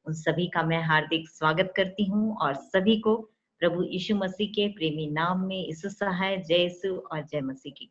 उन सभी का मैं हार्दिक स्वागत करती हूँ और सभी को प्रभु यीशु मसीह के प्रेमी नाम में यीशु सहाय, जय यीशु और जय मसीह की।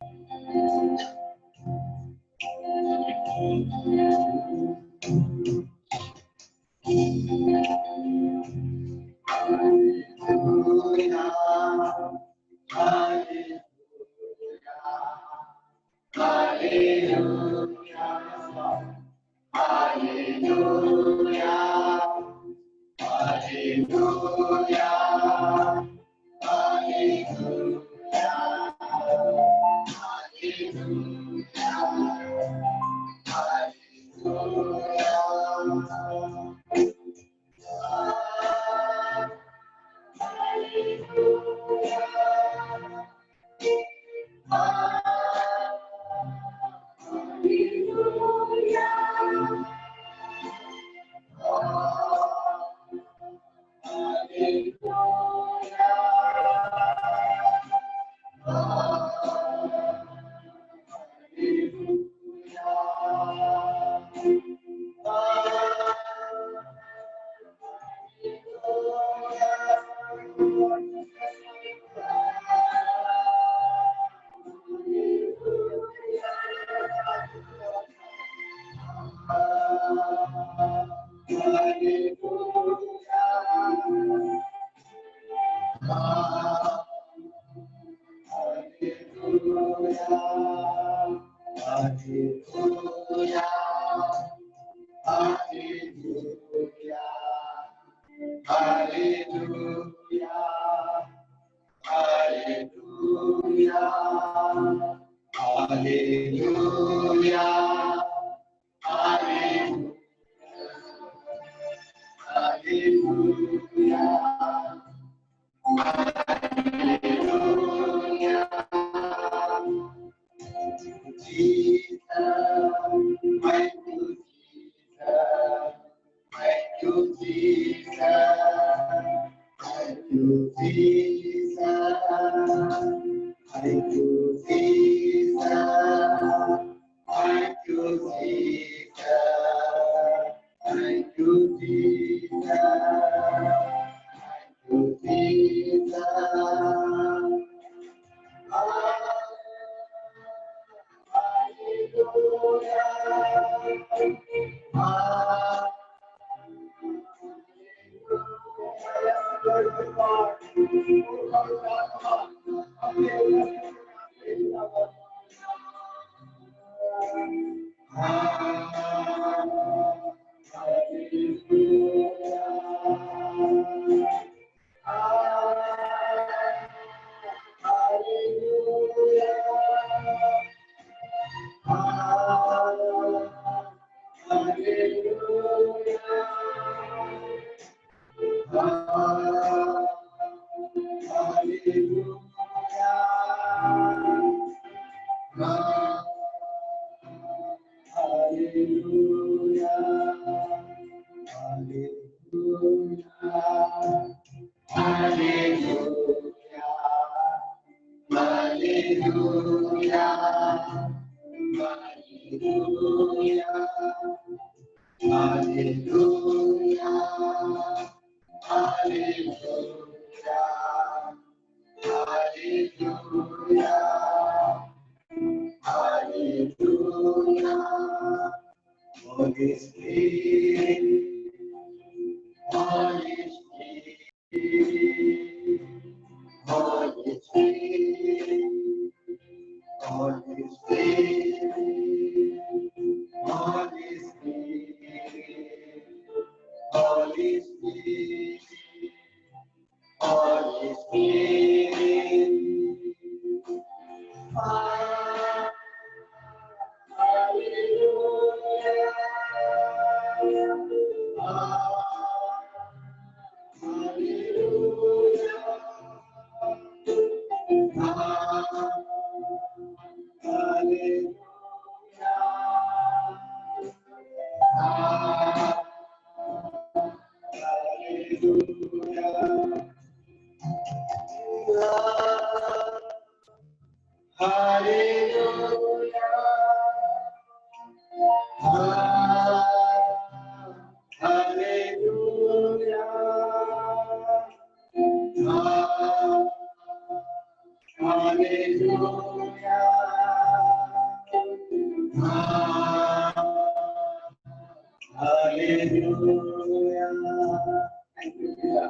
Thank you, पिता.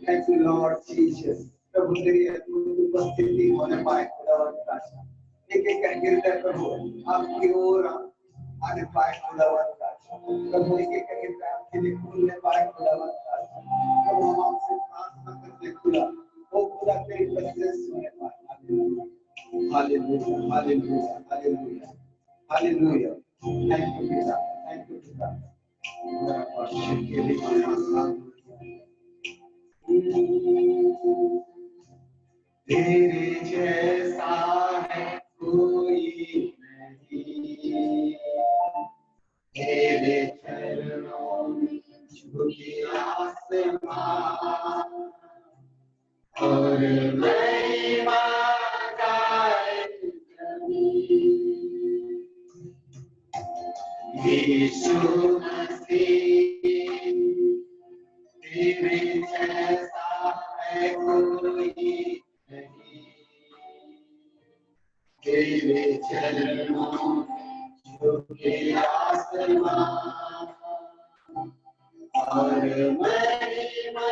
Thank you, Lord Jesus. प्रभु तेरी उपस्थिति होने पाए खुदावंद का एक एक हृदय प्रभु आपकी ओर आने पाए खुदावंद का प्रभु एक एक हृदय आपके लिए खुलने पाए खुदावंद का प्रभु हम आपसे प्रार्थना करते खुदा वो खुदा तेरी प्रेजेंस होने पाए. Hallelujah hallelujah hallelujah hallelujah. Thank you, पिता. Thank you, पिता. तेरे जैसा है कोई नहीं, तेरे चरणों में झुकी आसमां और महिमा गाए यीशु मसीह. तेरे जैसा है कोई नहीं, तेरे चरणों झुके आसमां और महिमा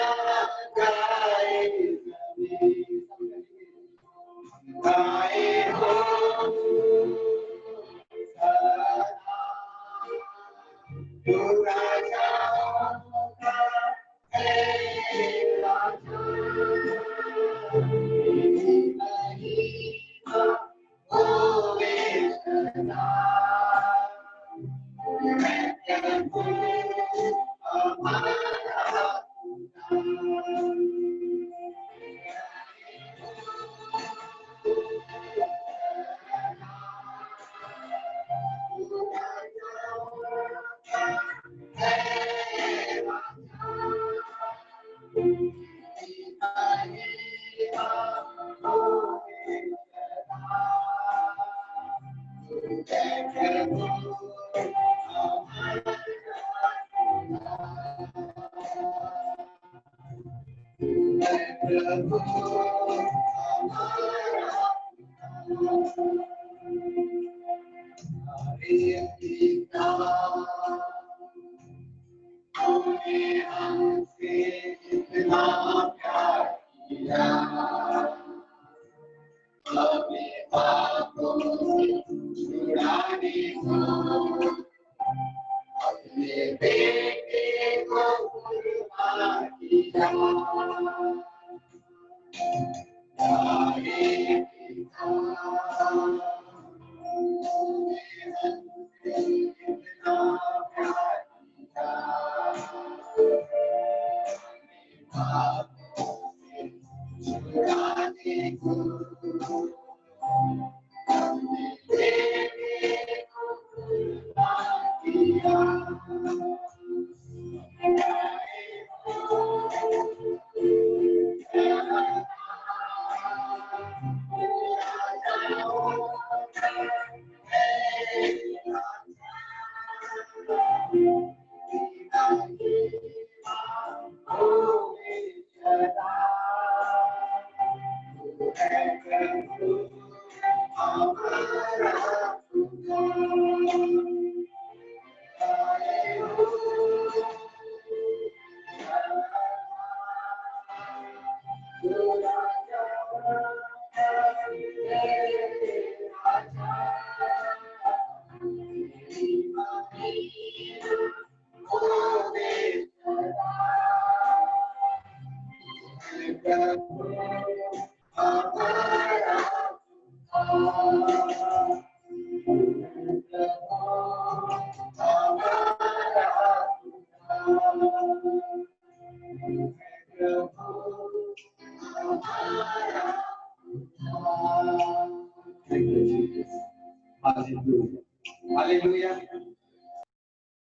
गाए जमीन. गाए हो तू राजाओं का है राजा.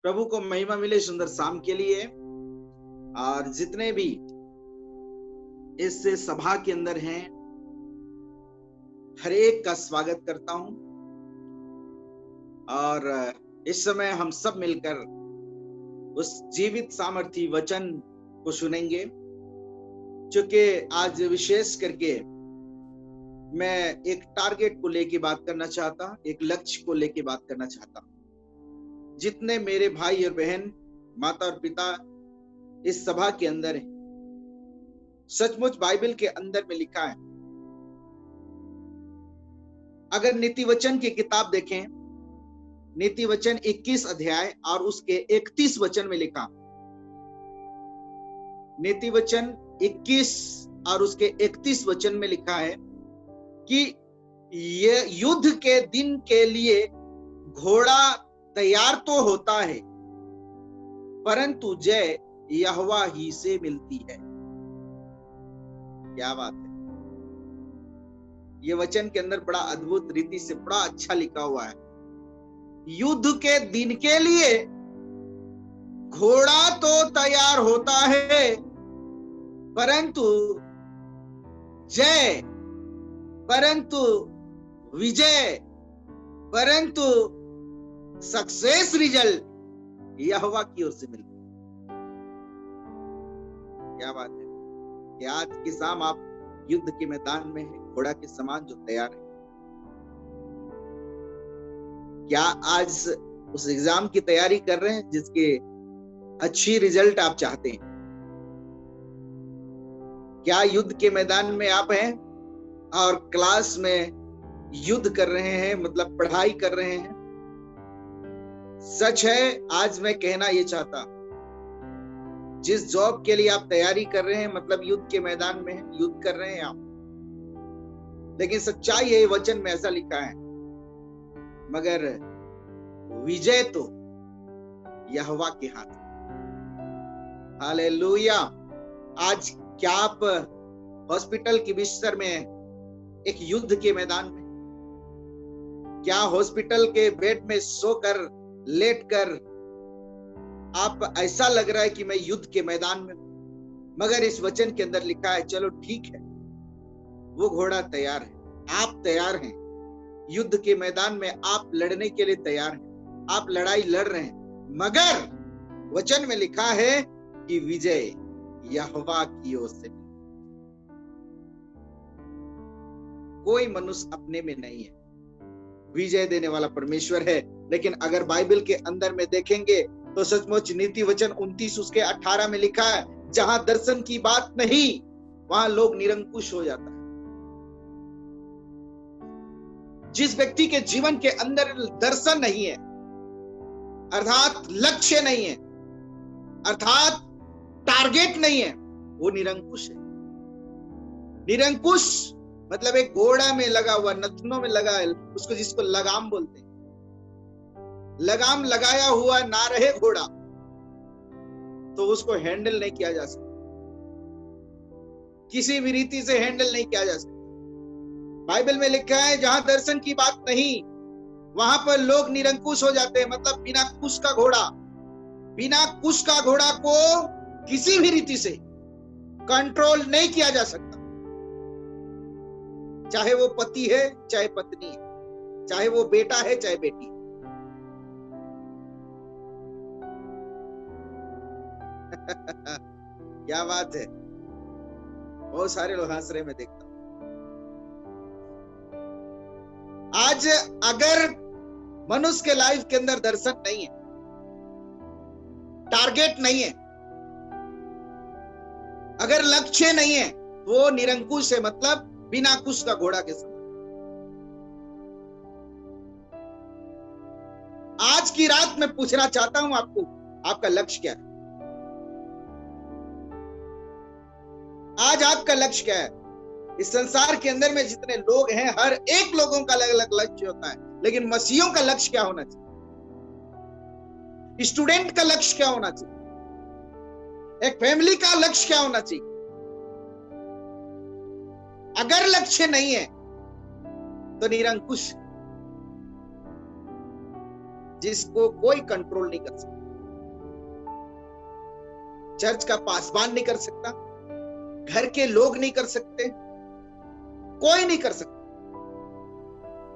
प्रभु को महिमा मिले सुंदर शाम के लिए। और जितने भी इस सभा के अंदर हैं, हर एक का स्वागत करता हूं। और इस समय हम सब मिलकर उस जीवित सामर्थी वचन को सुनेंगे, क्योंकि आज विशेष करके मैं एक टारगेट को लेके बात करना चाहता, एक लक्ष्य को लेके बात करना चाहता। जितने मेरे भाई और बहन, माता और पिता इस सभा के अंदर है। सचमुच बाइबल के अंदर में लिखा है, अगर नीति वचन की किताब देखें, नीति वचन 21 अध्याय और उसके 31 वचन में लिखा, नीति वचन 21 और उसके 31 वचन में लिखा है कि ये युद्ध के दिन के लिए घोड़ा तैयार तो होता है, परंतु जय यहोवा ही से मिलती है। क्या बात है! ये वचन के अंदर बड़ा अद्भुत रीति से बड़ा अच्छा लिखा हुआ है। युद्ध के दिन के लिए घोड़ा तो तैयार होता है, परंतु जय, परंतु विजय, परंतु सक्सेस रिजल्ट यहोवा की ओर से मिलता है। क्या बात है कि आज की शाम आप युद्ध के मैदान में है, घोड़ा के समान जो तैयार है। क्या आज उस एग्जाम की तैयारी कर रहे हैं जिसके अच्छी रिजल्ट आप चाहते हैं? क्या युद्ध के मैदान में आप हैं और क्लास में युद्ध कर रहे हैं, मतलब पढ़ाई कर रहे हैं? सच है, आज मैं कहना ये चाहता, जिस जॉब के लिए आप तैयारी कर रहे हैं, मतलब युद्ध के मैदान में युद्ध कर रहे हैं आप, लेकिन सच्चाई है वचन में ऐसा लिखा है, मगर विजय तो यहोवा के हाथ में। हालेलुया! आज क्या आप हॉस्पिटल के बिस्तर में, एक युद्ध के मैदान में, क्या हॉस्पिटल के बेड में सोकर लेटकर आप ऐसा लग रहा है कि मैं युद्ध के मैदान में, मगर इस वचन के अंदर लिखा है, चलो ठीक है, वो घोड़ा तैयार है, आप तैयार हैं, युद्ध के मैदान में आप लड़ने के लिए तैयार हैं, आप लड़ाई लड़ रहे हैं, मगर वचन में लिखा है कि विजय यहोवा की ओर से। कोई मनुष्य अपने में नहीं है, विजय देने वाला परमेश्वर है। लेकिन अगर बाइबल के अंदर में देखेंगे तो सचमुच नीति वचन 29 उसके 18 में लिखा है, जहां दर्शन की बात नहीं वहां लोग निरंकुश हो जाता है। जिस व्यक्ति के जीवन के अंदर दर्शन नहीं है, अर्थात लक्ष्य नहीं है, अर्थात टारगेट नहीं है, वो निरंकुश है। निरंकुश मतलब एक घोड़ा में लगा हुआ, नथनों में लगा है, उसको जिसको लगाम बोलते हैं, लगाम लगाया हुआ ना रहे घोड़ा तो उसको हैंडल नहीं किया जा सकता, किसी भी रीति से हैंडल नहीं किया जा सकता। बाइबल में लिखा है, जहां दर्शन की बात नहीं वहां पर लोग निरंकुश हो जाते हैं, मतलब बिना कुश का घोड़ा, बिना कुश का घोड़ा को किसी भी रीति से कंट्रोल नहीं किया जा सकता, चाहे वो पति है चाहे पत्नी है, चाहे वो बेटा है चाहे बेटी है। क्या बात है! बहुत सारे लोग हंस रहे, मैं देखता हूं। आज अगर मनुष्य के लाइफ के अंदर दर्शन नहीं है, टारगेट नहीं है, अगर लक्ष्य नहीं है, वो निरंकुश है, मतलब बिना कुश का घोड़ा के समान। आज की रात मैं पूछना चाहता हूं आपको, आपका लक्ष्य क्या है? आज आपका लक्ष्य क्या है? इस संसार के अंदर में जितने लोग हैं, हर एक लोगों का अलग अलग लक्ष्य होता है, लेकिन मसीहों का लक्ष्य क्या होना चाहिए? स्टूडेंट का लक्ष्य क्या होना चाहिए? एक फैमिली का लक्ष्य क्या होना चाहिए? अगर लक्ष्य नहीं है तो निरंकुश, जिसको कोई कंट्रोल नहीं कर सकता, चर्च का पासवान नहीं कर सकता, घर के लोग नहीं कर सकते, कोई नहीं कर सकता,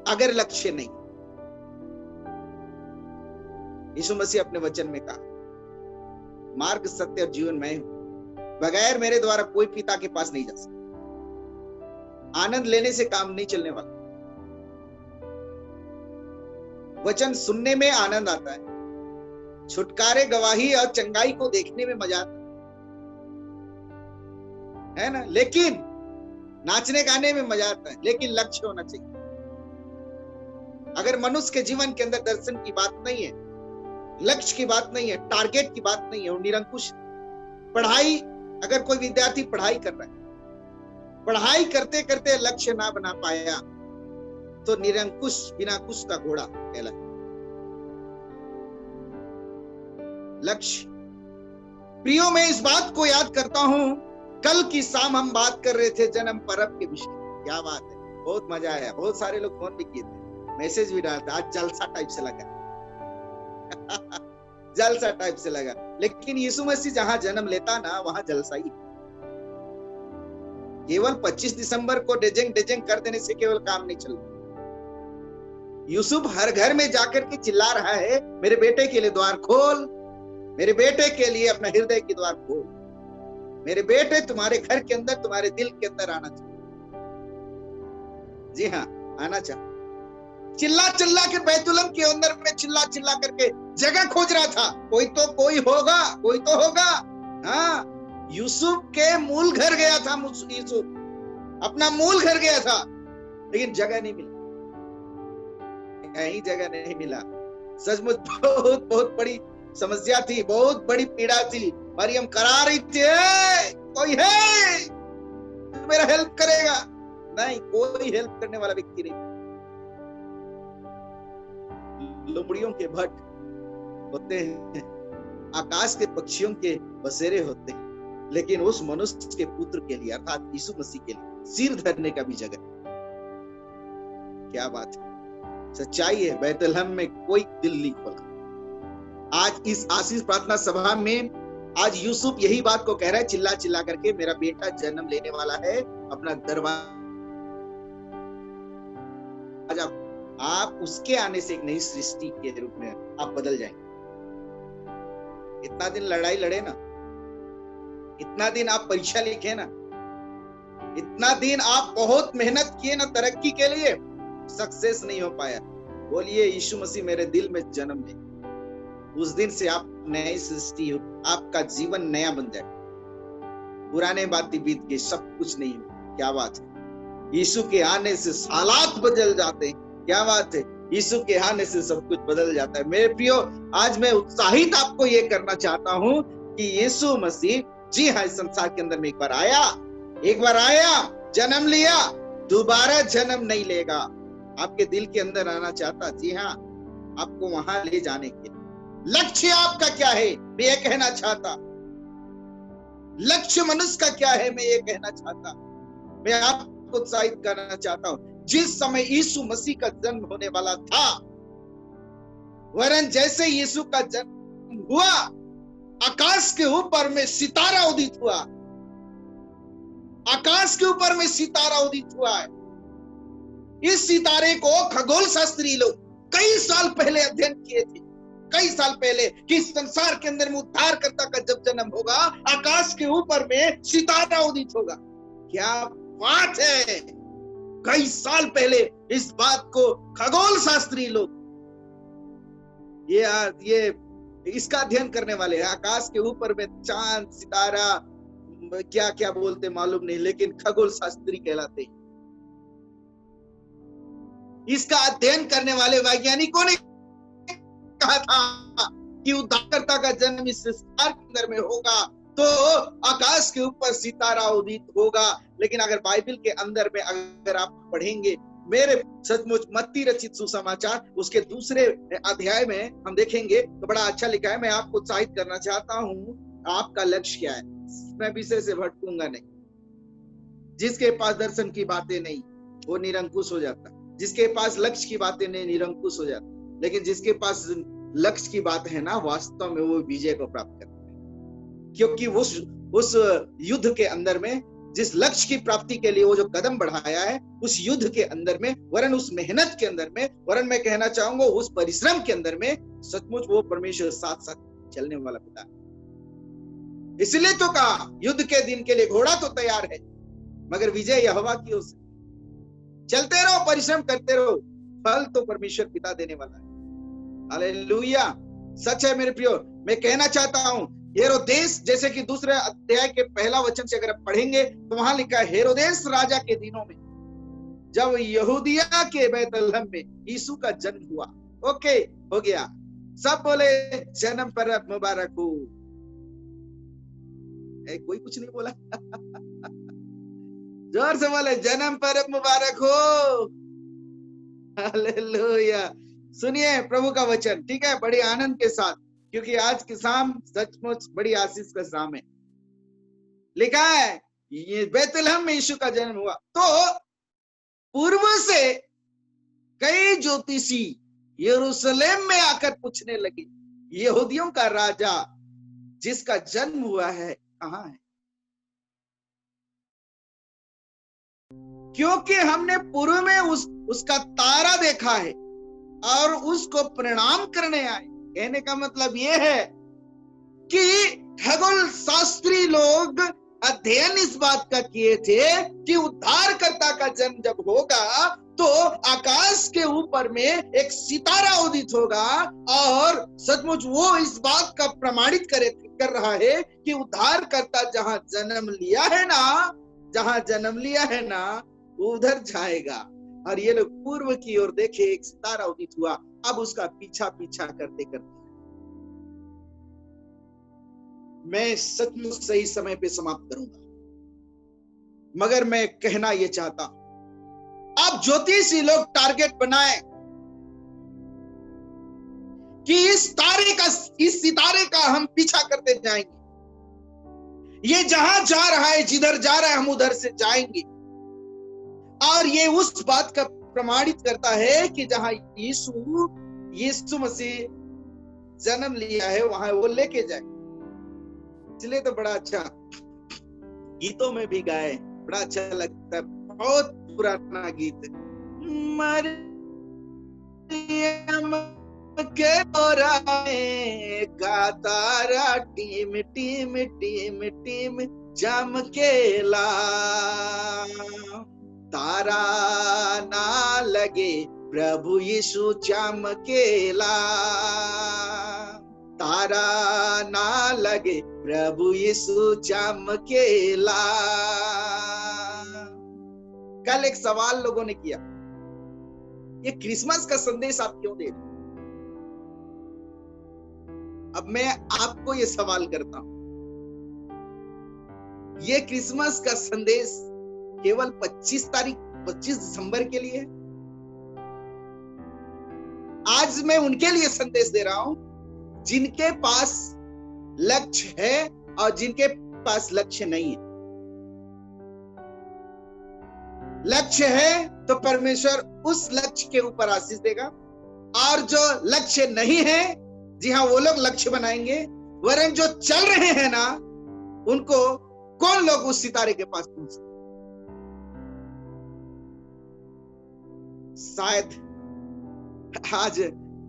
अगर लक्ष्य नहीं। यीशु मसीह अपने वचन में कहा, मार्ग सत्य और जीवन मैं हूं, बगैर मेरे द्वारा कोई पिता के पास नहीं जा सकता। आनंद लेने से काम नहीं चलने वाला, वचन सुनने में आनंद आता है, छुटकारे, गवाही और चंगाई को देखने में मजा आता है, है ना। लेकिन नाचने गाने में मजा आता है, लेकिन लक्ष्य होना चाहिए। अगर मनुष्य के जीवन के अंदर दर्शन की बात नहीं है, लक्ष्य की बात नहीं है, टारगेट की बात नहीं है, वो निरंकुश। पढ़ाई, अगर कोई विद्यार्थी पढ़ाई कर रहा है, पढ़ाई करते करते लक्ष्य ना बना पाया तो निरंकुश, बिना कुश का घोड़ा कहलाता। लक्ष्य। प्रियो, मैं इस बात को याद करता हूं, कल की शाम हम बात कर रहे थे जन्म पर्व के विषय। क्या बात है, बहुत मजा आया। बहुत सारे लोग फोन भी किए थे, मैसेज भी डाला था। आज जलसा टाइप से लगा जलसा टाइप से लगा। लेकिन यीशु मसीह जहां जन्म लेता ना, वहां जलसा ही। केवल 25 दिसंबर को डेजेंग डेजेंग कर देने से केवल काम नहीं चलता। यूसुफ हर घर में जाकर के चिल्ला रहा है, मेरे बेटे के लिए द्वार खोल, मेरे बेटे के लिए अपना हृदय की द्वार खोल, मेरे बेटे तुम्हारे घर के अंदर, तुम्हारे दिल के अंदर आना चाहिए। जी हाँ, आना चाहिए। चिल्ला चिल्ला के बैतुलम के अंदर में चिल्ला चिल्ला करके जगह खोज रहा था। कोई होगा, कोई तो होगा। हाँ, यूसुफ के मूल घर गया था, यूसुफ अपना मूल घर गया था, लेकिन जगह नहीं मिली, कहीं जगह नहीं मिला। सचमुच बहुत बहुत बड़ी समस्या थी, बहुत बड़ी पीड़ा थी। मरियम करा रही थी, कोई है जो मेरा हेल्प करेगा? नहीं, कोई हेल्प करने वाला व्यक्ति नहीं। लोमड़ियों के भट्ट होते हैं, आकाश के पक्षियों के बसेरे होते हैं, लेकिन उस मनुष्य के पुत्र के लिए अर्थात यीशु मसीह के लिए सिर धरने का भी जगह। क्या बात है, सच्चाई है। बैतलहम में कोई दिल नहीं खोला। आज इस आशीष प्रार्थना सभा में आज यूसुफ यही बात को कह रहा है, चिल्ला चिल्ला करके, मेरा बेटा जन्म लेने वाला है, अपना दरवाजा। आप उसके आने से एक नई सृष्टि के रूप में आप बदल जाएंगे। इतना दिन लड़ाई लड़े ना, इतना दिन आप परीक्षा लिखे ना, इतना दिन आप बहुत मेहनत किए ना तरक्की के लिए, सक्सेस नहीं हो पाया। बोलिए यीशु मसीह मेरे दिल में जन्म ले। उस दिन से आप नई सृष्टि हो, आपका जीवन नया बन जाए। पुराने बातें बीत गए, सब कुछ नहीं हो। क्या बात है, यीशु के आने से हालात बदल जाते हैं। क्या बात है, यीशु के आने से सब कुछ बदल जाता है। मेरे प्रियो, आज मैं उत्साहित आपको ये करना चाहता हूं कि यीशु मसीह जी हाँ इस संसार के अंदर में एक बार आया, जन्म लिया, दोबारा जन्म नहीं लेगा। आपके दिल के अंदर आना चाहता, जी हाँ, आपको वहां ले जाने के लिए। लक्ष्य आपका क्या है, मैं ये कहना चाहता। लक्ष्य मनुष्य का क्या है, मैं ये कहना चाहता। मैं आपको उत्साहित करना चाहता हूं। जिस समय यीशु मसीह का जन्म होने वाला था, वरन जैसे यीशु का जन्म हुआ, आकाश के ऊपर में सितारा उदित हुआ। आकाश के ऊपर में सितारा उदित हुआ है। इस सितारे को खगोल शास्त्री लोग कई साल पहले अध्ययन किए थे, कई साल पहले, कि इस संसार के अंदर में उद्धारकर्ता का जब जन्म होगा, आकाश के ऊपर में सितारा उदित होगा। क्या बात है, कई साल पहले इस बात को खगोल शास्त्री लोग ये इसका अध्ययन करने वाले हैं। आकाश के ऊपर में चांद सितारा क्या क्या बोलते मालूम नहीं, लेकिन खगोल शास्त्री कहलाते हैं। इसका अध्ययन करने वाले वैज्ञानिकों ने कहा था कि उद्धारकर्ता का जन्म इस संसार के अंदर में होगा तो आकाश के ऊपर सितारा उदित होगा। लेकिन अगर बाइबल के अंदर में अगर आप पढ़ेंगे, मेरे सचमुच मत्ती रचित सुसमाचार उसके दूसरे अध्याय में हम देखेंगे तो बड़ा अच्छा लिखा है। मैं आपको उत्साहित करना चाहता हूं, आपका लक्ष्य क्या है। मैं विषय से भटकूंगा नहीं। जिसके पास दर्शन की बातें नहीं, वो निरंकुश हो जाता। जिसके पास लक्ष्य की बातें नहीं, निरंकुश हो जाता। लेकिन जिसके पास लक्ष्य की बात है ना, वास्तव में वो विजय को प्राप्त करता है। क्योंकि उस युद्ध के अंदर में, जिस लक्ष्य की प्राप्ति के लिए वो जो कदम बढ़ाया है, उस युद्ध के अंदर में, वरन उस मेहनत के अंदर में, वरन मैं कहना चाहूंगा उस परिश्रम के अंदर में, सचमुच वो परमेश्वर साथ साथ चलने वाला पिता। इसलिए तो कहा, युद्ध के दिन के लिए घोड़ा तो तैयार है, मगर विजय यहोवा की ओर से। चलते रहो, परिश्रम करते रहो, फल तो परमेश्वर पिता देने वाला है। हालेलुया। सच है मेरे प्रियो। मैं कहना चाहता हूं, हेरोदेस, जैसे कि दूसरे अध्याय के पहला वचन से अगर पढ़ेंगे तो वहां लिखा है, हेरोदेस राजा के दिनों में जब यहूदिया के बैतलहम में यीशु का जन्म हुआ। ओके, हो गया। सब बोले जन्म पर्व मुबारक हो। कोई कुछ नहीं बोला। जोर से बोले जन्म पर्व मुबारक हो। हालेलुया। सुनिए प्रभु का वचन, ठीक है, बड़े आनंद के साथ, क्योंकि आज की शाम सचमुच बड़ी आशीष का शाम है। लिखा है ये बैतलहम में यीशु का जन्म हुआ। तो पूर्व से कई ज्योतिषी यरूशलेम में आकर पूछने लगे, यहूदियों का राजा जिसका जन्म हुआ है कहाँ है? क्योंकि हमने पूर्व में उसका तारा देखा है और उसको प्रणाम करने आए। कहने का मतलब यह है कि खगोल शास्त्री लोग अध्ययन इस बात का किए थे कि उद्धारकर्ता का जन्म जब होगा तो आकाश के ऊपर में एक सितारा उदित होगा, और सचमुच वो इस बात का प्रमाणित कर रहा है कि उद्धारकर्ता जहां जन्म लिया है ना उधर जाएगा। और ये लोग पूर्व की ओर देखे, एक सितारा उदित हुआ। अब उसका पीछा करते मैं सचमुच सही समय पे समाप्त करूंगा, मगर मैं कहना यह चाहता हूं, अब ज्योतिषी लोग टारगेट बनाए कि इस सितारे का हम पीछा करते जाएंगे। ये जहां जा रहा है, जिधर जा रहा है, हम उधर से जाएंगे। और ये उस बात का प्रमाणित करता है कि जहां यीशु मसीह जन्म लिया है वहां वो लेके जाए। इसलिए तो बड़ा अच्छा गीतों में भी गाए, बड़ा अच्छा लगता है। बहुत पुराना गीत है, मरियम के बोराए का तारा टीम टीम टीम टीम चमकेला, तारा ना लगे प्रभु यीशु चमकेला, तारा ना लगे प्रभु यीशु चमकेला। कल एक सवाल लोगों ने किया, ये क्रिसमस का संदेश आप क्यों दे रहे? अब मैं आपको ये सवाल करता हूं, ये क्रिसमस का संदेश केवल 25 दिसंबर के लिए? आज मैं उनके लिए संदेश दे रहा हूं जिनके पास लक्ष्य है और जिनके पास लक्ष्य नहीं है। लक्ष्य है तो परमेश्वर उस लक्ष्य के ऊपर आशीष देगा, और जो लक्ष्य नहीं है, जी हाँ, वो लोग लक्ष्य बनाएंगे। वरन जो चल रहे हैं ना, उनको कौन लोग उस सितारे के पास पहुंच सकते? शायद आज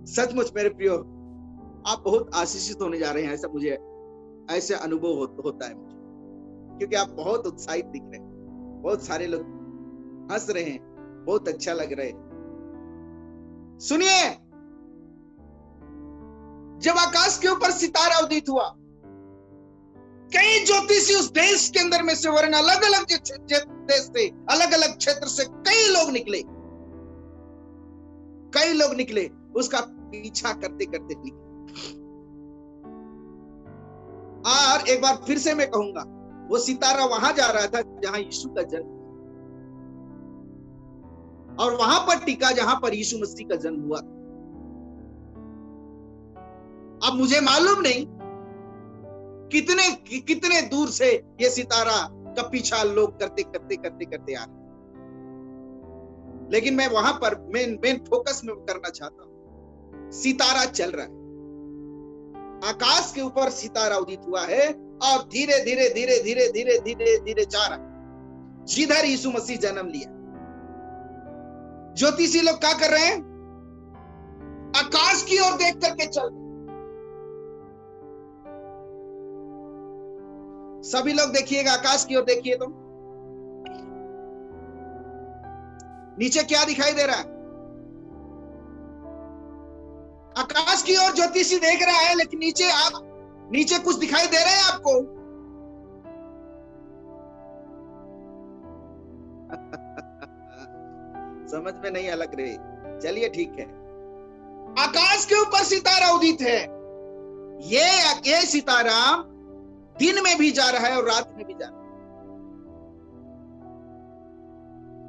सचमुच मेरे प्रियो आप बहुत आशीषित होने जा रहे हैं, ऐसे अनुभव होता है मुझे, क्योंकि आप बहुत उत्साहित दिख रहे हैं, बहुत सारे लोग हंस रहे हैं, बहुत अच्छा लग रहा है। सुनिए, जब आकाश के ऊपर सितारा उदित हुआ, कई ज्योतिषी उस देश के अंदर में से, वरन अलग अलग देश से, अलग अलग क्षेत्र से कई लोग निकले, उसका पीछा करते निकले। और एक बार फिर से मैं कहूंगा, वो सितारा वहां जा रहा था जहां यीशु का जन्म, और वहां पर टिका जहां पर यीशु मसीह का जन्म हुआ। अब मुझे मालूम नहीं कितने दूर से ये सितारा का पीछा लोग करते आ रहे, लेकिन मैं वहां पर मेन फोकस में करना चाहता हूं। सितारा चल रहा है, आकाश के ऊपर सितारा उदित हुआ है, और धीरे धीरे जा रहा है जिधर यीशु मसीह जन्म लिया। ज्योतिषी लोग क्या कर रहे हैं? आकाश की ओर देख करके चल रहे। सभी लोग देखिएगा, आकाश की ओर देखिए, तो नीचे क्या दिखाई दे रहा है? आकाश की ओर ज्योतिषी देख रहा है, लेकिन नीचे कुछ दिखाई दे रहा है आपको? समझ में नहीं अलग रही, चलिए ठीक है। आकाश के ऊपर सितारा उदित है। ये सितारा दिन में भी जा रहा है और रात में भी जा रहा है,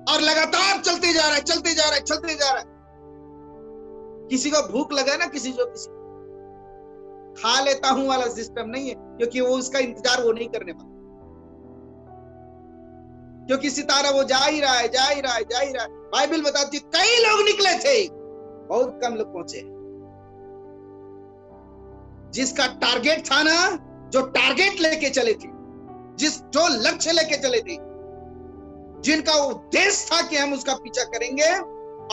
और लगातार चलते जा रहा है, चलते जा रहा है, चलते जा रहा है। किसी को भूख लगा ना, किसी खा लेता हूं वाला सिस्टम नहीं है, क्योंकि वो उसका इंतजार वो नहीं करने वाला, क्योंकि सितारा वो जा ही रहा है, जा ही रहा है, जा ही रहा है। बाइबल बताती है कई लोग निकले थे, बहुत कम लोग पहुंचे। जिसका टारगेट था ना, जो टारगेट लेके चले थे, जो लक्ष्य लेके चले थे, जिनका उद्देश्य था कि हम उसका पीछा करेंगे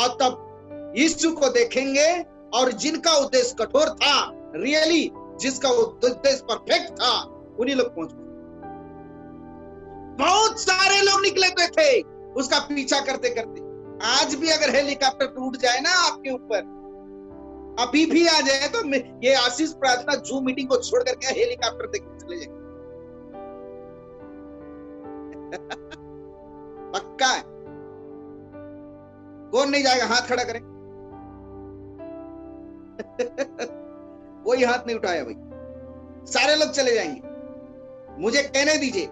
और तब यीशु को देखेंगे, और जिनका उद्देश्य कठोर था, रियली जिसका उद्देश्य परफेक्ट था, उन्हीं लोग पहुंच गए। बहुत सारे लोग निकले थे उसका पीछा करते करते। आज भी अगर हेलीकॉप्टर टूट जाए ना आपके ऊपर, अभी भी आ जाए, तो ये आशीष प्रार्थना जूम मीटिंग को छोड़ करके हेलीकॉप्टर देखने चले जाए। पक्का है। कौन नहीं जाएगा? हाथ खड़ा करें। कोई हाथ नहीं उठाया भाई, सारे लोग चले जाएंगे। मुझे कहने दीजिए,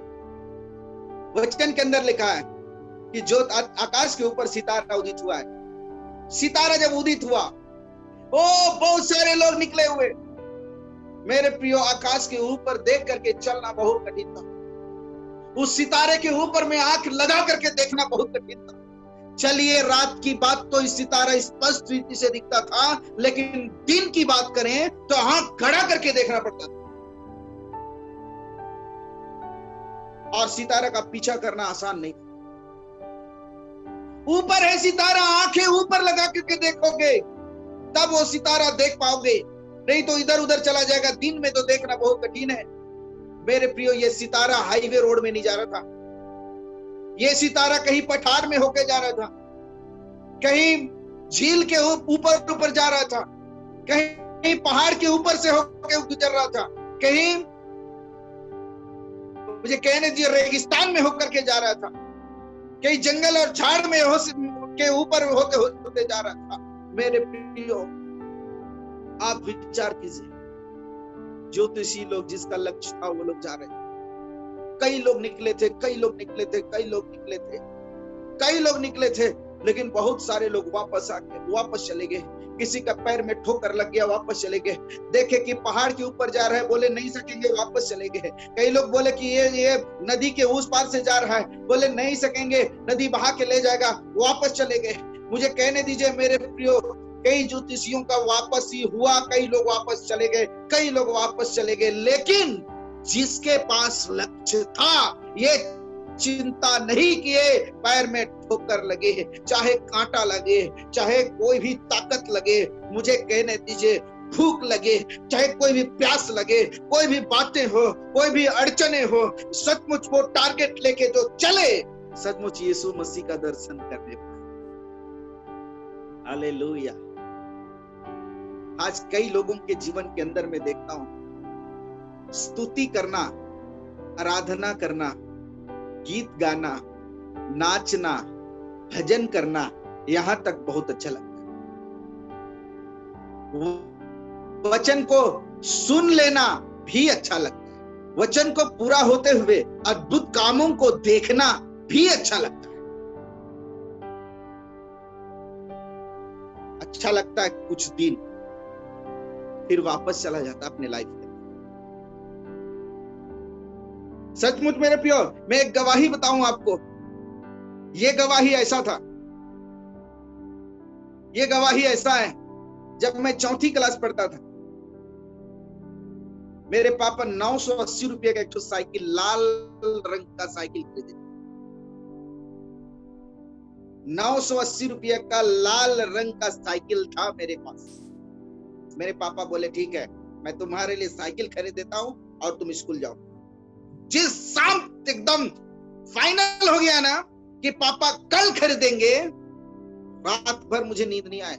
वचन के अंदर लिखा है कि जो आकाश के ऊपर सितारा उदित हुआ है। सितारा जब उदित हुआ, ओ बहुत सारे लोग निकले हुए। मेरे प्रियो, आकाश के ऊपर देख करके चलना बहुत कठिन था। उस सितारे के ऊपर में आंख लगा करके देखना बहुत कठिन था। चलिए, रात की बात तो इस सितारा स्पष्ट रीति से दिखता था, लेकिन दिन की बात करें तो आंख खड़ा करके देखना पड़ता था, और सितारा का पीछा करना आसान नहीं। ऊपर है सितारा, आंखें ऊपर लगा करके देखोगे तब वो सितारा देख पाओगे, नहीं तो इधर उधर चला जाएगा। दिन में तो देखना बहुत कठिन है। मेरे प्रियो, ये सितारा हाईवे रोड में नहीं जा रहा था, ये सितारा कहीं पठार में होके जा रहा था, कहीं झील के ऊपर ऊपर जा रहा था, कहीं पहाड़ के ऊपर से होके गुजर रहा था, कहीं मुझे कहने दीजिए रेगिस्तान में होकर के जा रहा था, कहीं जंगल और झाड़ में के ऊपर होते होते जा रहा था। मेरे प्रियो, आप विचार कीजिए, ज्योतिषी लोग जिसका लक्ष्य था वो लोग जा रहे थे। कई लोग निकले थे, कई लोग निकले थे, कई लोग निकले थे, कई लोग निकले थे, लेकिन बहुत सारे लोग वापस चले गए। किसी का पैर में ठोकर लग गया, वापस चले गए। देखे कि पहाड़ के ऊपर जा रहे हैं, बोले नहीं सकेंगे, वापस चले गए। कई लोग बोले कि ये नदी के उस पार से जा रहा है, बोले नहीं सकेंगे, नदी बहा के ले जाएगा, वापस चले गए। मुझे कहने दीजिए मेरे प्रियो, कई ज्योतिषियों का वापस ही हुआ, कई लोग वापस चले गए, कई लोग वापस चले गए, लेकिन जिसके पास लक्ष्य था, ये चिंता नहीं किए पैर में ठोकर लगे, चाहे कांटा लगे, चाहे कोई भी ताकत लगे, मुझे कहने दीजिए भूख लगे, चाहे कोई भी प्यास लगे, कोई भी बातें हो, कोई भी अड़चने हो, सचमुच वो टारगेट लेके जो चले, सचमुच यीशु मसीह का दर्शन करने पाए। हालेलुया। आज कई लोगों के जीवन के अंदर मैं देखता हूं, स्तुति करना, आराधना करना, गीत गाना, नाचना, भजन करना, यहां तक बहुत अच्छा लगता है। वचन को सुन लेना भी अच्छा लगता है। वचन को पूरा होते हुए अद्भुत कामों को देखना भी अच्छा लगता है। अच्छा लगता है कुछ दिन, फिर वापस चला जाता अपने लाइफ में। सचमुच मेरे प्रियो, मैं एक गवाही बताऊं आपको। ये गवाही ऐसा था, ये गवाही ऐसा है, जब मैं 4th क्लास पढ़ता था, मेरे पापा 980 रुपये का एक साइकिल, लाल रंग का साइकिल खरीदे। 980 रुपये का लाल रंग का साइकिल था मेरे पास। मेरे पापा बोले ठीक है, मैं तुम्हारे लिए साइकिल खरीद देता हूं और तुम स्कूल जाओ। जिस शाम एकदम फाइनल हो गया ना कि पापा कल खरीदेंगे, रात भर मुझे नींद नहीं आया।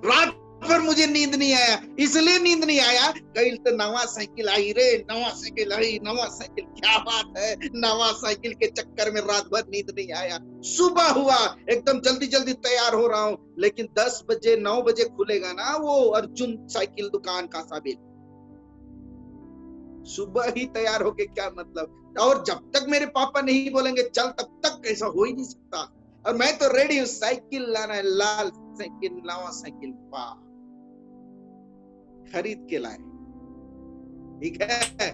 रात पर मुझे नींद नहीं आया। इसलिए नींद नहीं आया, कल तो नवा साइकिल आई रे, नवा साइकिल आई, नवा साइकिल, क्या बात है, नवा साइकिल के चक्कर में रात भर नींद नहीं आया। सुबह हुआ, एकदम जल्दी जल्दी तैयार हो रहा हूं, लेकिन 10 बजे 9 बजे खुलेगा ना वो अर्जुन साइकिल दुकान का साबिल, सुबह ही तैयार होके क्या मतलब। और जब तक मेरे पापा नहीं बोलेंगे चल, तब तक ऐसा हो ही नहीं सकता। और मैं तो रेडी हूं, साइकिल लाना है, लाल साइकिल, नवा साइकिल, वाह, खरीद के लाए, ठीक है,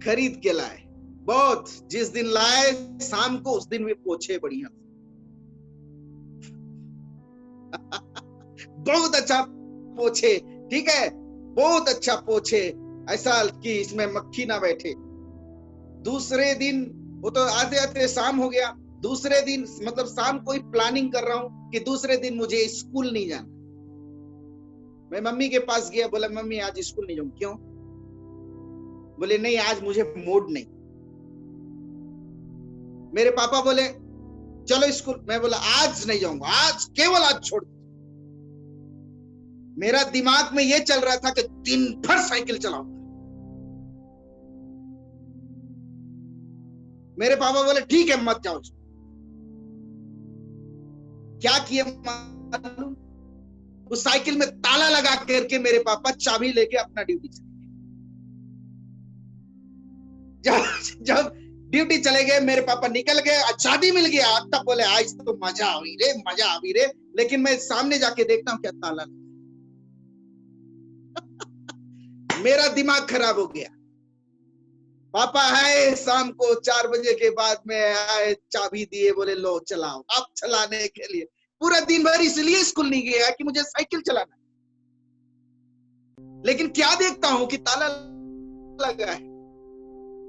खरीद के लाए। बहुत, जिस दिन लाए शाम को, उस दिन भी पोछे बढ़िया बहुत अच्छा पोछे, ठीक है, बहुत अच्छा पोछे, ऐसा कि इसमें मक्खी ना बैठे। दूसरे दिन, वो तो आते आते शाम हो गया, दूसरे दिन मतलब शाम को ही प्लानिंग कर रहा हूं कि दूसरे दिन मुझे स्कूल नहीं जाना। मैं मम्मी के पास गया, बोला मम्मी आज स्कूल नहीं जाऊंगा। क्यों? बोले नहीं आज मुझे मूड नहीं। मेरे पापा बोले चलो स्कूल, मैं बोला आज नहीं जाऊंगा, आज केवल आज छोड़। मेरा दिमाग में यह चल रहा था कि दिन भर साइकिल चलाऊंगा। मेरे पापा बोले ठीक है मत जाओ। क्या किए मालूम? उस साइकिल में ताला लगा करके मेरे पापा चाबी लेके अपना ड्यूटी चले गए। जब ड्यूटी चले गए, मेरे पापा निकल गए, आजादी मिल गया, तब बोले आज तो मजा आई रे, मजा आई रे। लेकिन मैं सामने जाके देखता हूं क्या ताला मेरा दिमाग खराब हो गया। पापा है शाम को 4 बजे के बाद में आए, चाबी दिए, बोले लो चलाओ। अब चलाने के लिए पूरा दिन भर इसलिए स्कूल नहीं गया कि मुझे साइकिल चलाना, लेकिन क्या देखता हूं कि ताला लगा है।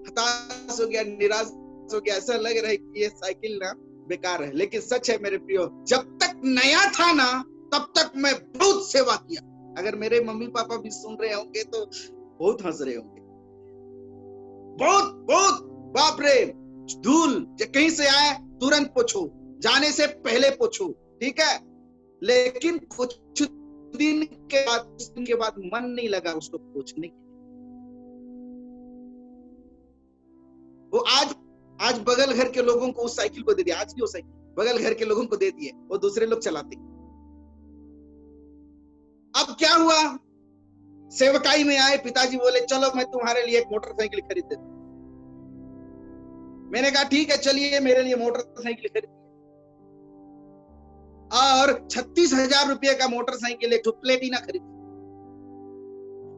हताश हो गया, निराश हो गया, ऐसा लग रहा है कि ये साइकिल ना बेकार है। लेकिन सच है मेरे प्रियो, जब तक नया था ना तब तक मैं बहुत सेवा किया। अगर मेरे मम्मी पापा भी सुन रहे होंगे तो बहुत हंस रहे होंगे। बहुत बहुत, बाप रे, धूल कहीं से आए तुरंत पोछो, जाने से पहले पोछो, ठीक है। लेकिन कुछ दिन के बाद मन नहीं लगा उसको पोछने की। वो आज बगल घर के लोगों को उस साइकिल को दे दिया। आज की वो साइकिल बगल घर के लोगों को दे दिए, वो दूसरे लोग चलाते। अब क्या हुआ, सेवकाई में आए, पिताजी बोले चलो मैं तुम्हारे लिए एक मोटरसाइकिल खरीद देता हूं। मैंने कहा ठीक है चलिए, मेरे लिए मोटरसाइकिल खरीद। और 36,000 रुपये का मोटरसाइकिल, एक प्लेटिना खरीद,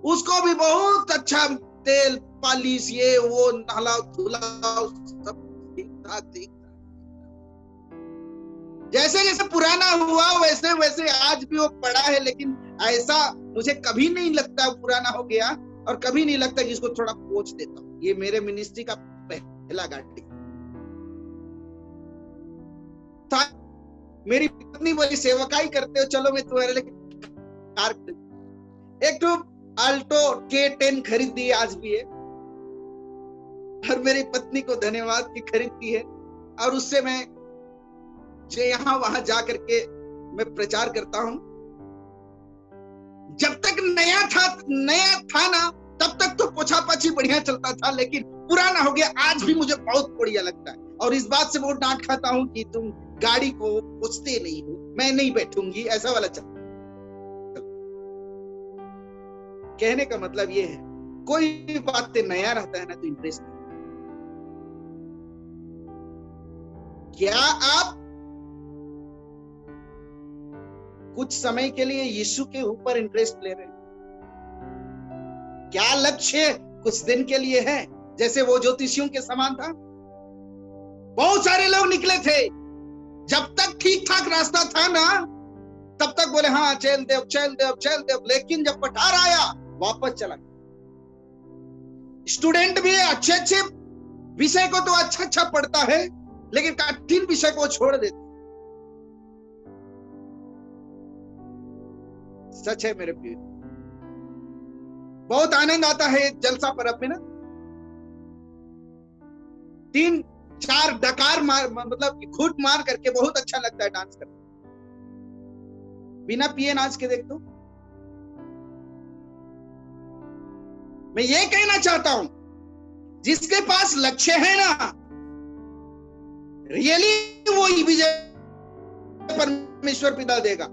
उसको भी बहुत अच्छा तेल पालिश, ये वो नहलाओ धुलाओ, सब ठीक ठाक। जैसे जैसे पुराना हुआ वैसे वैसे आज भी वो पड़ा है, लेकिन ऐसा मुझे कभी नहीं लगता पुराना हो गया, और कभी नहीं लगता कि इसको थोड़ा पोंछ देता हूं। ये मेरे मिनिस्ट्री का पहला गाड़ी। मेरी पत्नी बोली सेवकाई करते हो, चलो मैं तुम्हारे लिए कार खरीद। एक तो अल्टो K10 खरीद दी, आज भी है, और मेरी पत्नी को धन्यवाद की खरीदी है। और उससे मैं यहाँ वहां जा करके मैं प्रचार करता हूं। जब तक नया था ना तब तक तो पोछा पाछी बढ़िया चलता था, लेकिन पुराना हो गया आज भी मुझे बहुत बढ़िया लगता है। और इस बात से बहुत डांट खाता हूं कि तुम गाड़ी को पोछते नहीं हो, मैं नहीं बैठूंगी, ऐसा वाला चल। कहने का मतलब ये है, कोई बात नया रहता है ना तो इंटरेस्ट। क्या आप कुछ समय के लिए यीशु के ऊपर इंटरेस्ट ले रहे हैं? क्या लक्ष्य कुछ दिन के लिए है, जैसे वो ज्योतिषियों के समान था? बहुत सारे लोग निकले थे, जब तक ठीक ठाक रास्ता था ना तब तक बोले हाँ चल देव चल देव चल देव, लेकिन जब पठार आया वापस चला गया। स्टूडेंट भी अच्छे विषय को तो अच्छा पढ़ता है, लेकिन कठिन विषय को छोड़ देता। सच है मेरे प्रिय, बहुत आनंद आता है जलसा पर्व में ना। 3-4 डकार मार, मतलब घूट मार करके बहुत अच्छा लगता है डांस करना। बिना पिए नाच के देख दो, मैं ये कहना चाहता हूं, जिसके पास लक्ष्य है ना, रियली वो विजय परमेश्वर पिता देगा।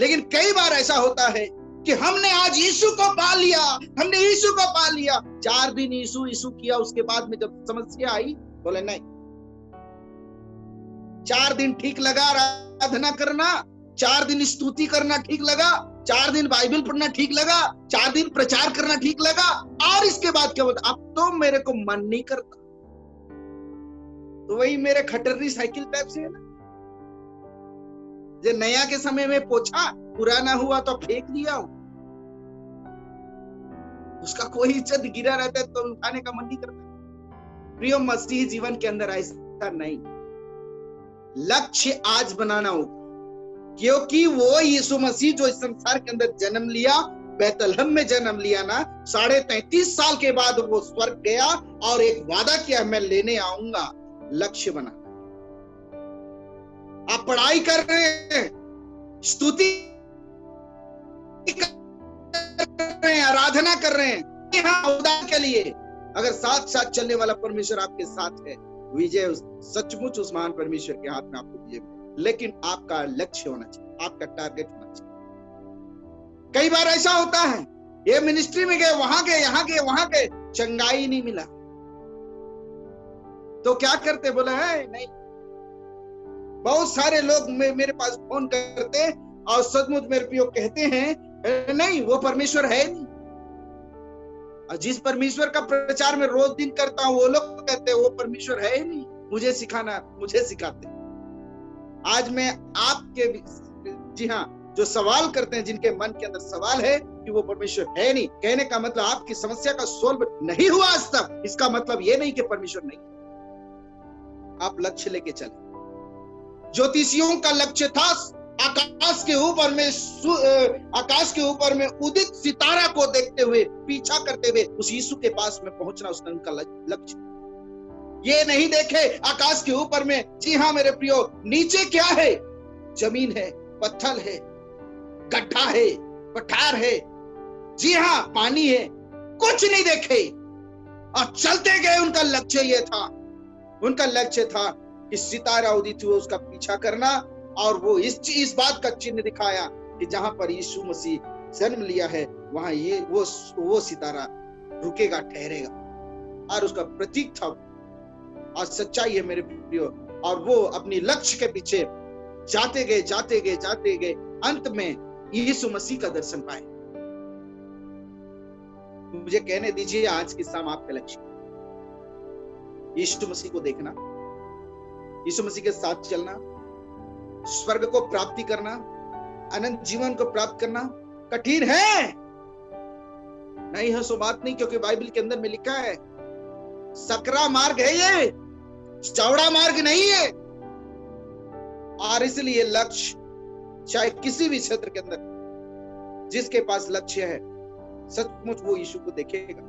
लेकिन कई बार ऐसा होता है कि हमने आज यीशु को पा लिया, हमने यीशु को पा लिया, 4 दिन यीशु यीशु किया, उसके बाद में जब समस्या आई बोले नहीं। 4 दिन ठीक लगा आराधना करना, 4 दिन स्तुति करना ठीक लगा, 4 दिन बाइबल पढ़ना ठीक लगा, 4 दिन प्रचार करना ठीक लगा, और इसके बाद क्या बोलता, अब तो मेरे को मन नहीं करता। तो वही मेरे खटरनी साइकिल टाइप से है ना, जो नया के समय में पोछा, पुराना हुआ तो फेंक दिया, उसका कोई इज्जत गिरा रहता है तो उठाने का मन नहीं करता। प्रिय मसीह जीवन के अंदर ऐसा नहीं, लक्ष्य आज बनाना होगा, क्योंकि वो यीशु मसीह जो इस संसार के अंदर जन्म लिया, बैतलहम में जन्म लिया ना, 33.5 साल के बाद वो स्वर्ग गया और एक वादा किया, मैं लेने आऊंगा। लक्ष्य बना। आप पढ़ाई कर रहे हैं, स्तुति कर रहे हैं, आराधना कर रहे हैं, यहाँ उदाहरण के लिए अगर साथ साथ चलने वाला परमेश्वर आपके साथ है, विजय सचमुच उस महान परमेश्वर के हाथ में आपको विजय मिले। लेकिन आपका लक्ष्य होना चाहिए, आपका टारगेट होना चाहिए। कई बार ऐसा होता है, ये मिनिस्ट्री में गए, वहां गए, यहाँ गए, वहां गए, चंगाई नहीं मिला, तो क्या करते, बोले है नहीं। बहुत सारे लोग मेरे पास फोन करते और सचमुच मेरे प्रियो कहते हैं, नहीं वो परमेश्वर है नहीं। और जिस परमेश्वर का प्रचार में रोज दिन करता हूं, वो लोग कहते हैं वो परमेश्वर है ही नहीं, मुझे सिखाना, मुझे सिखाते। आज मैं आपके, जी हाँ, जो सवाल करते हैं, जिनके मन के अंदर सवाल है कि वो परमेश्वर है नहीं, कहने का मतलब आपकी समस्या का सोल्व नहीं हुआ आज तक, इसका मतलब ये नहीं कि परमेश्वर नहीं। आप लक्ष्य लेके चले। ज्योतिषियों का लक्ष्य था आकाश के ऊपर में उदित सितारा को देखते हुए, पीछा करते हुए उस यीशु के पास में पहुंचना, उसका उनका लक्ष्य। ये नहीं देखे आकाश के ऊपर में, जी हाँ मेरे प्रियो, नीचे क्या है, जमीन है, पत्थर है, गड्ढा है, पठार है, जी हाँ पानी है, कुछ नहीं देखे और चलते गए। उनका लक्ष्य ये था, उनका लक्ष्य था कि सितारा उदित हुआ उसका पीछा करना, और वो इस बात का चिन्ह दिखाया कि जहां पर यीशु मसीह जन्म लिया है, वहां ये वो सितारा रुकेगा, ठहरेगा, और उसका प्रतीक था। और सच्चाई है मेरे प्रियो, और वो अपनी लक्ष्य के पीछे जाते गए, जाते गए, जाते गए, अंत में यीशु मसीह का दर्शन पाए। मुझे कहने दीजिए, आज की शाम आपका लक्ष्य यीशु मसीह को देखना, यीशु मसीह के साथ चलना, स्वर्ग को प्राप्ति करना, अनंत जीवन को प्राप्त करना कठिन है? नहीं है सो बात नहीं, क्योंकि बाइबल के अंदर में लिखा है सकरा मार्ग है, ये चौड़ा मार्ग नहीं है। और इसलिए लक्ष्य, चाहे किसी भी क्षेत्र के अंदर जिसके पास लक्ष्य है, सचमुच वो यीशु को देखेगा।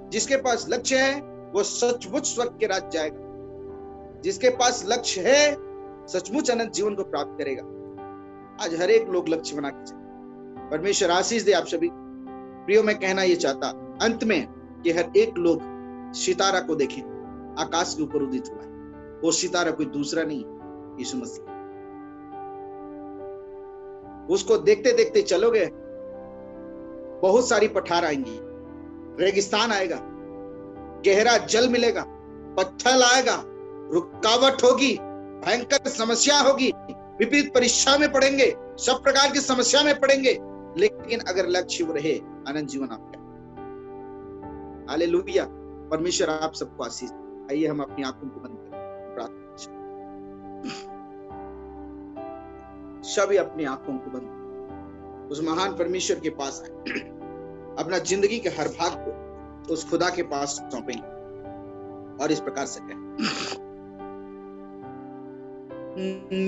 जिसके पास लक्ष्य है वो सचमुच स्वर्ग के राज्य जाएगा। जिसके पास लक्ष्य है सचमुच अनंत जीवन को प्राप्त करेगा। आज हर एक लोग लक्ष्य बना के चले। परमेश्वर आशीष दे आप सभी। प्रियो, मैं कहना ये चाहता अंत में कि हर एक लोग सितारा को देखें, आकाश के ऊपर उदित हुआ है। वो सितारा कोई दूसरा नहीं, यीशु मसीह। उसको देखते देखते चलोगे, बहुत सारी पठार आएंगी, रेगिस्तान आएगा, गहरा जल मिलेगा, पत्थर आएगा, रुकावट होगी, भयंकर समस्या होगी, विपरीत परीक्षा में पड़ेंगे, सब प्रकार की समस्या में पड़ेंगे, लेकिन अगर लक्ष्य रहे, अनंत जीवन आपका। हालेलुया। परमेश्वर आप सबको आशीष। आइए हम अपनी आंखों को बंद करें, प्रार्थना। सभी अपनी आंखों को बंद, उस महान परमेश्वर के पास आए, अपना जिंदगी के हर भाग को उस खुदा के पास सौंपेंगे और इस प्रकार से कहें,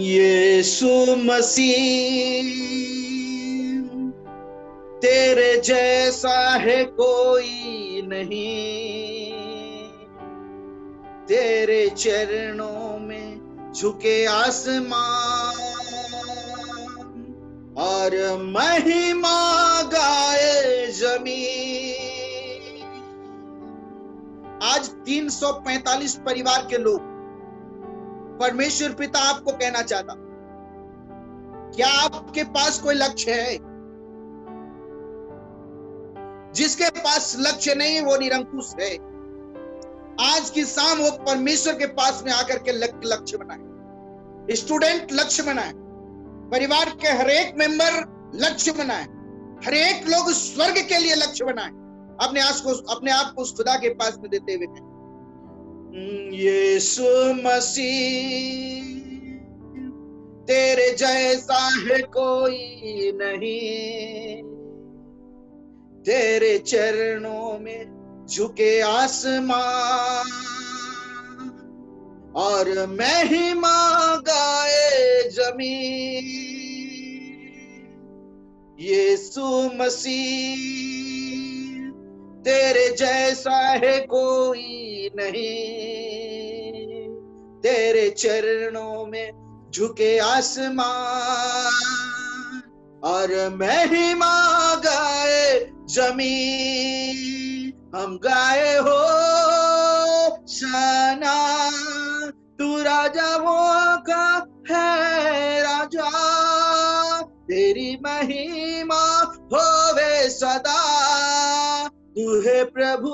यीशु मसीह तेरे जैसा है कोई नहीं, तेरे चरणों में झुके आसमान और महिमा गाए जमीन। आज 345 परिवार के लोग, परमेश्वर पिता आपको कहना चाहता, क्या आपके पास कोई लक्ष्य है? जिसके पास लक्ष्य नहीं वो निरंकुश है। आज की शाम वो परमेश्वर के पास में आकर के लक्ष्य बनाए। स्टूडेंट लक्ष्य बनाए, परिवार के हर एक मेंबर लक्ष्य बनाए, हर एक लोग स्वर्ग के लिए लक्ष्य बनाए। अपने आप को उस खुदा के पास में देते हुए कहें, यीशु मसीह तेरे जैसा है कोई नहीं, तेरे चरणों में झुके आसमान और महिमा गाए जमीन। यीशु मसीह तेरे जैसा है कोई नहीं, तेरे चरणों में झुके आसमान और महिमा गाए जमीन। हम गाए हो शाना, तू राजाओं का है राजा, तेरी महिमा होवे सदा। तू है प्रभु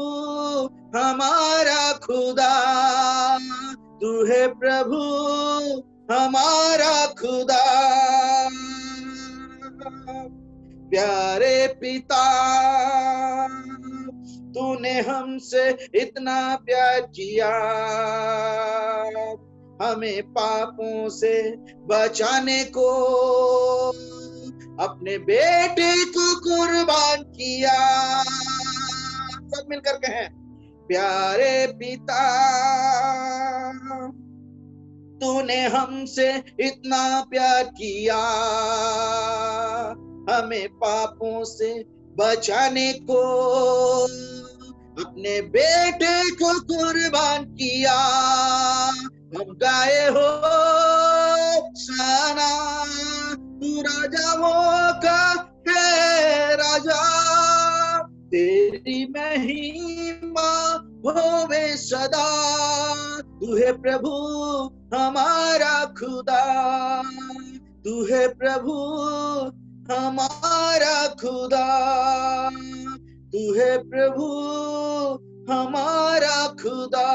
हमारा खुदा, तू है प्रभु हमारा खुदा। प्यारे पिता, तूने हमसे इतना प्यार किया, हमें पापों से बचाने को अपने बेटे को कुर्बान किया। सब मिलकर कहें, प्यारे पिता, तूने हमसे इतना प्यार किया, हमें पापों से बचाने को अपने बेटे को कुर्बान किया। हम गाए हो शाना, तू राजाओं का है राजा, तेरी महिमा होवे सदा। तू है प्रभु हमारा खुदा, तू है प्रभु हमारा खुदा, तू है प्रभु हमारा खुदा।